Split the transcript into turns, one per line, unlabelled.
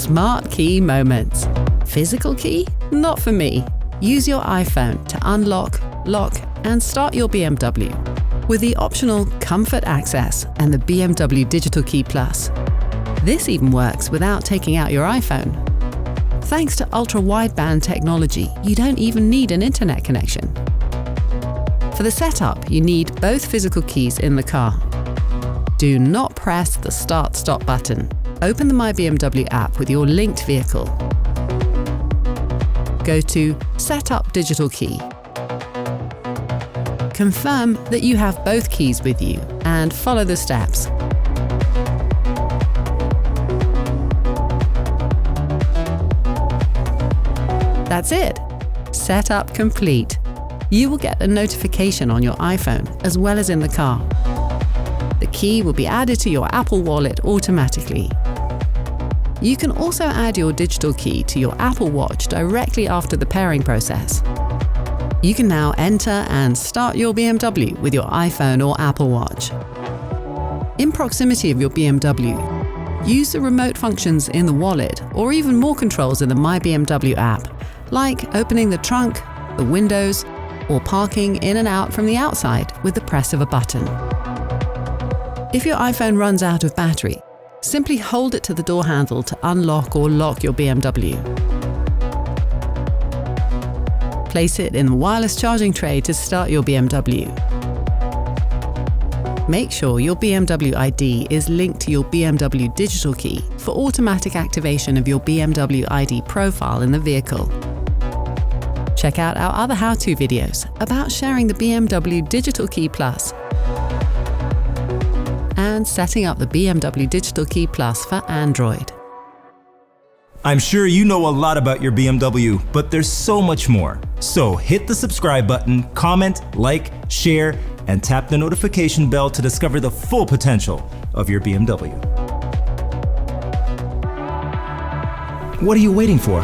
smart key moments. Physical key? Not for me. Use your iPhone to unlock, lock, and start your BMW with the optional Comfort Access and the BMW Digital Key Plus. This even works without taking out your iPhone. Thanks to ultra-wideband technology, you don't even need an internet connection. For the setup, you need both physical keys in the car. Do not press the Start-Stop button. Open the My BMW app with your linked vehicle. Go to Set Up Digital Key. Confirm that you have both keys with you and follow the steps. That's it. Setup complete. You will get a notification on your iPhone as well as in the car. The key will be added to your Apple Wallet automatically. You can also add your digital key to your Apple Watch directly after the pairing process. You can now enter and start your BMW with your iPhone or Apple Watch. In proximity of your BMW, use the remote functions in the wallet or even more controls in the My BMW app, like opening the trunk, the windows, or parking in and out from the outside with the press of a button. If your iPhone runs out of battery, simply hold it to the door handle to unlock or lock your BMW. Place it in the wireless charging tray to start your BMW. Make sure your BMW ID is linked to your BMW Digital Key for automatic activation of your BMW ID profile in the vehicle. Check out our other how-to videos about sharing the BMW Digital Key Plus and setting up the BMW Digital Key Plus for Android.
I'm sure you know a lot about your BMW, but there's so much more. So hit the subscribe button, comment, like, share, and tap the notification bell to discover the full potential of your BMW. What are you waiting for?